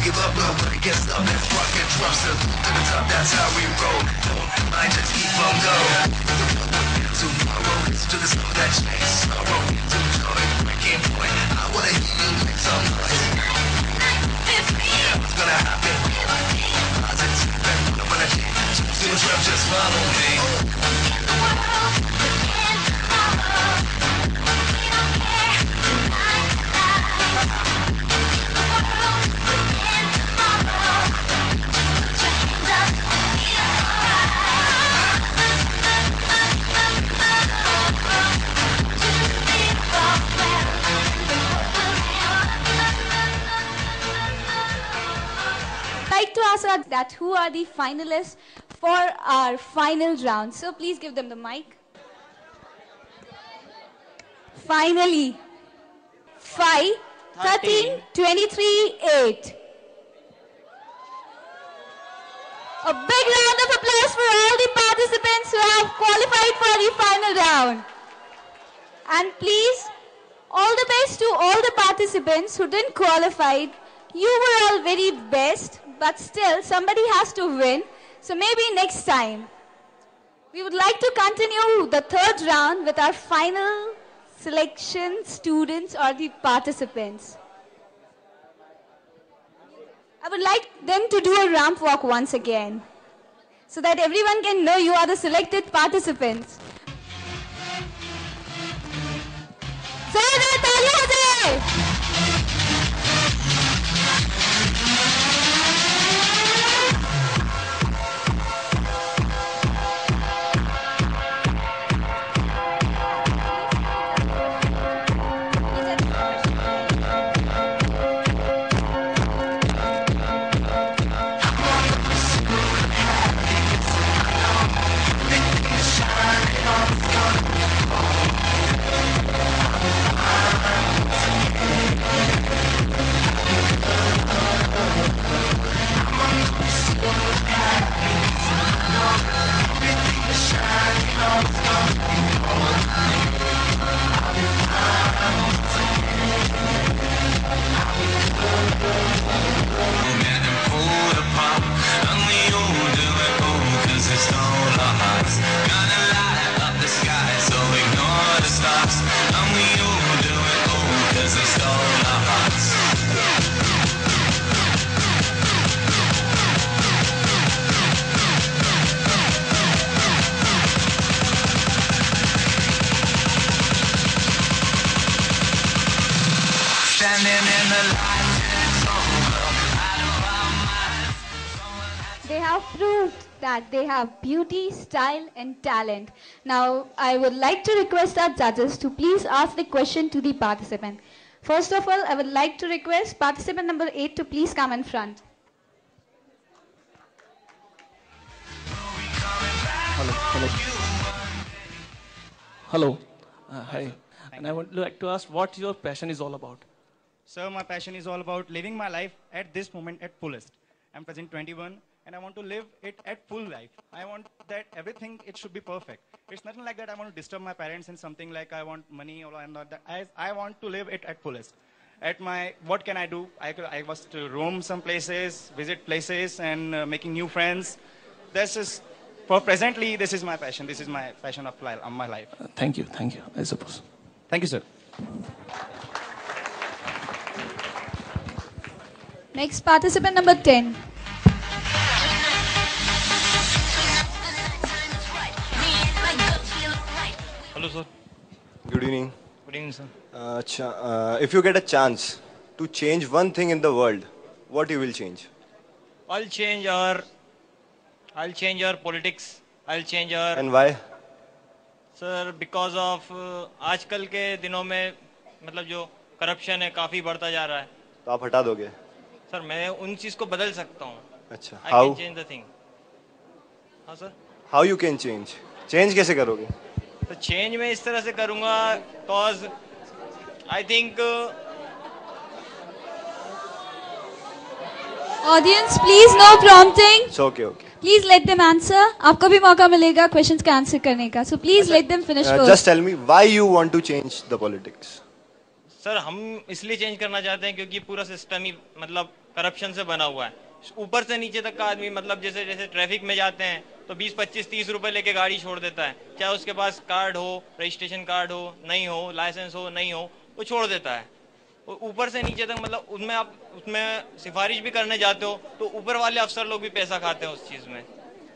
give up, but it gets up and fucking drops to the top. That's how we roll. Don't mind, just keep on going. Tomorrow is to the snow that change sorrow into joy. Breaking point. I wanna hear you make some noise. What's gonna happen? Positive and I wanna change. Do the trap, just follow me. Like to ask that who are the finalists for our final round. So please give them the mic. Finally, 5, 13, 23, 8. A big round of applause for all the participants who have qualified for the final round. And please, all the best to all the participants who didn't qualify. You were all very best, but still somebody has to win. So maybe next time. We would like to continue the third round with our final selection students or the participants. I would like them to do a ramp walk once again, so that everyone can know you are the selected participants. They have proved that they have beauty, style and talent. Now, I would like to request our judges to please ask the question to the participant. First of all, I would like to request participant number 8 to please come in front. Hello. Hi. And I would like to ask what your passion is all about. Sir, my passion is all about living my life at this moment at fullest. I'm present 21 and I want to live it at full life. I want that everything, it should be perfect. It's nothing like that I want to disturb my parents in something like I want money or I'm not that. I want to live it at fullest. At my, what can I do? I was to roam some places, visit places and making new friends. This is, for presently, this is my passion. This is my passion of my life. Thank you, I suppose. Thank you, sir. Next participant number 10. Hello, sir. Good evening. Good evening, sir. If you get a chance to change one thing in the world, what you will change? I'll change our politics. I'll change our. And why? Sir, because of आजकल के दिनों में मतलब जो corruption है काफी बढ़ता जा रहा है. तो आप हटा दोगे? सर मैं उन चीज को बदल सकता हूँ. अच्छा. I How? can change the thing. हाँ sir. How you can change? Change कैसे करोगे? तो change मैं इस तरह से करूँगा, cause I think. Audience, please no prompting. It's okay. Please let them answer. आपको भी मौका मिलेगा questions का answer करने का. So please let them finish first. Just tell me why you want to change the politics. Sir हम इसलिए change करना चाहते हैं क्योंकि पूरा सिस्टम ही मतलब करप्शन से बना हुआ है। ऊपर से नीचे तक का आदमी, मतलब जैसे जैसे ट्रैफिक में जाते हैं तो 20, 25, 30 रुपए लेके गाड़ी छोड़ देता है, चाहे उसके पास कार्ड हो, रजिस्ट्रेशन कार्ड हो नहीं हो, लाइसेंस हो नहीं हो, वो छोड़ देता है। ऊपर से नीचे तक, मतलब उसमें आप उसमें सिफारिश भी करने जाते हो तो ऊपर वाले अफसर लोग भी पैसा खाते हैं उस चीज में।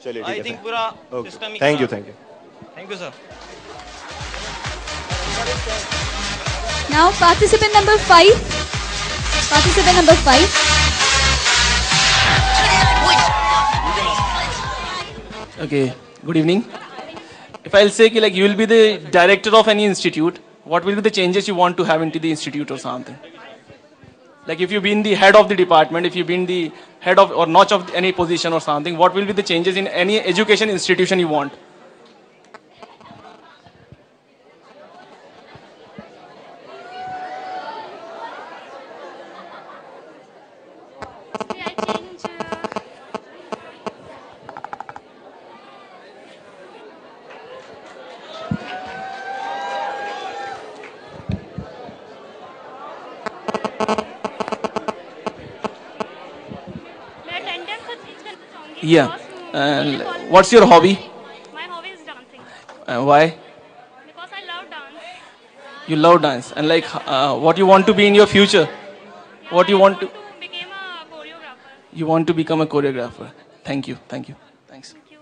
चलिए आई थिंक पूरा system he thank you thank you sir. Now participant number 5. Participant number 5. Okay, good evening. If I'll say like you will be the director of any institute, what will be the changes you want to have into the institute or something? Like if you've been the head of the department, if you've been the head of or notch of any position or something, what will be the changes in any education institution you want? Yeah. What's your hobby? My hobby is dancing. Why? Because I love dance. You love dance, and like what you want to be in your future? Yeah, What you want to? become a choreographer. You want to become a choreographer. Thank you. Thank you. Thanks. Thank you.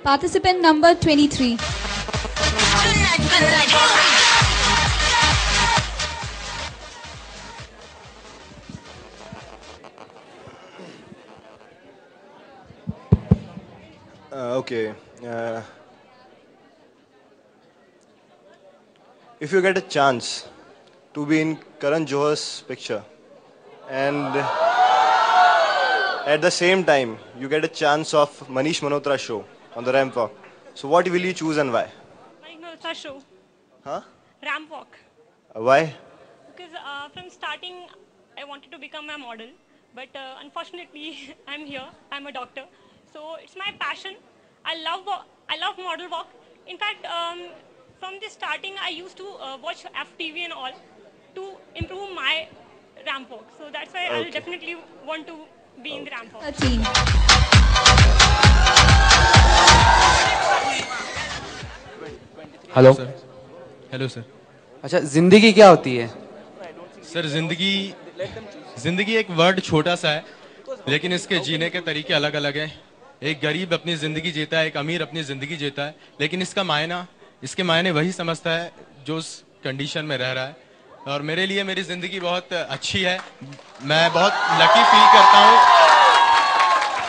Participant number 23. Okay. If you get a chance to be in Karan Johar's picture, and at the same time you get a chance of Manish Malhotra show on the ramp walk, so what will you choose and why? Manish Malhotra show. Huh? Ramp walk. Why? Because from starting, I wanted to become a model, but unfortunately, I'm here. I'm a doctor, so it's my passion. I love model walk. In fact, from the starting, I used to watch FTV and all to improve my ramp walk. So that's why I'll definitely want to be in the ramp walk. 13. Hello hello sir. अच्छा, जिंदगी क्या होती है? Sir जिंदगी एक word छोटा सा है, लेकिन इसके जीने के तरीके अलग अलग हैं। एक गरीब अपनी जिंदगी जीता है, एक अमीर अपनी जिंदगी जीता है, लेकिन इसके मायने वही समझता है जो उस कंडीशन में रह रहा है। और मेरे लिए मेरी जिंदगी बहुत अच्छी है, मैं बहुत लकी फील करता हूँ।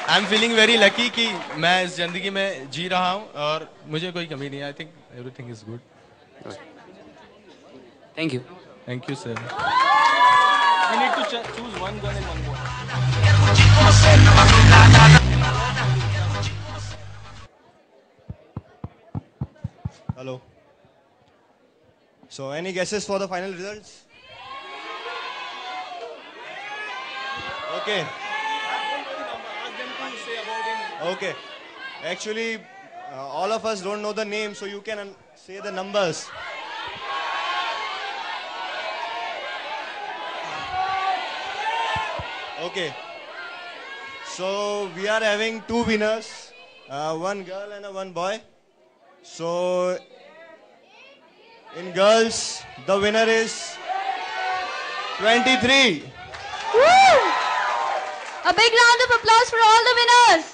I am feeling very lucky कि मैं इस जिंदगी में जी रहा हूँ और मुझे कोई कमी नहीं है। I think everything is good. Thank you. Thank you sir. We need to choose one girl and one boy. Hello. So any guesses for the final results? Okay. Okay. Actually, all of us don't know the name, so you can say the numbers. Okay. So we are having two winners, one girl and one boy. So in girls, the winner is 23. Woo! A big round of applause for all the winners.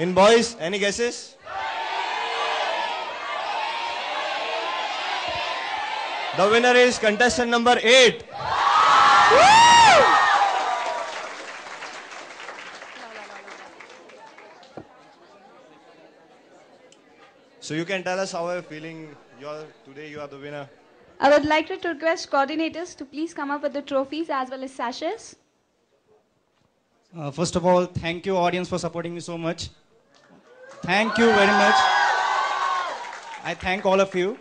In boys, any guesses? The winner is contestant number 8. Woo! So you can tell us how you're feeling. Today you are the winner. I would like to request coordinators to please come up with the trophies as well as sashes. First of all, thank you audience for supporting me so much. Thank you very much. I thank all of you.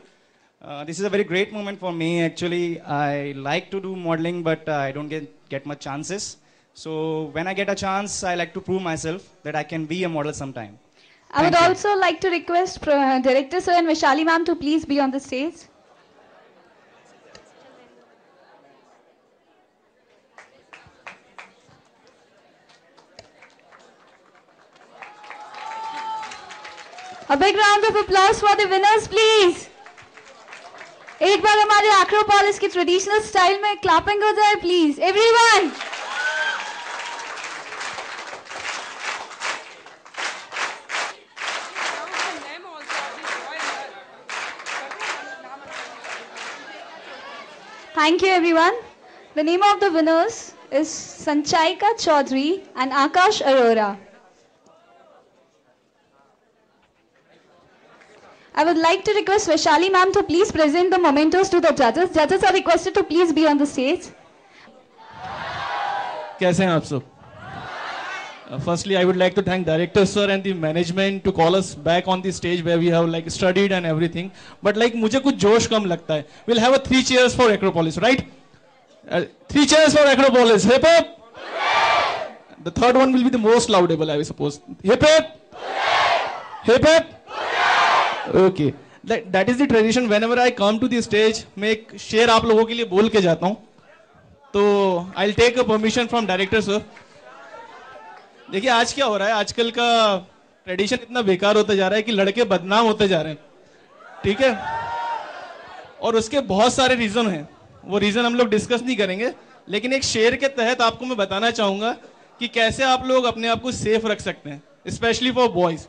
This is a very great moment for me. Actually, I like to do modeling, but I don't get much chances. So when I get a chance, I like to prove myself that I can be a model sometime. I would also like to request Director Sir and Vishali ma'am to please be on the stage. A big round of applause for the winners, please. एक बार हमारे Acropolis की traditional style में clapping हो जाए please everyone. Thank you everyone. The name of the winners is Sanchayika Chaudhary and Akash Arora. I would like to request Vaishali ma'am to please present the mementos to the judges. Judges are requested to please be on the stage. कैसे हैं आप सब? Firstly, I would like to thank director sir and the management to call us back on the stage where we have like studied and everything. But like मुझे कुछ जोश कम लगता है. We'll have a 3 cheers for Acropolis, right? 3 cheers for Acropolis. Hip hip. The third one will be the most laudable, I suppose. Hip hip. Hip hip. Okay. That is the tradition. Whenever I come to the stage, मैं एक शेर आप लोगों के लिए बोल के जाता हूँ. तो I'll take a permission from director sir. देखिए आज क्या हो रहा है, आजकल का ट्रेडिशन इतना बेकार होता जा रहा है कि लड़के बदनाम होते जा रहे हैं, ठीक है, और उसके बहुत सारे रीजन हैं. वो रीजन हम लोग डिस्कस नहीं करेंगे, लेकिन एक शेर के तहत आपको मैं बताना चाहूंगा कि कैसे आप लोग अपने आप को सेफ रख सकते हैं, स्पेशली फॉर बॉयज.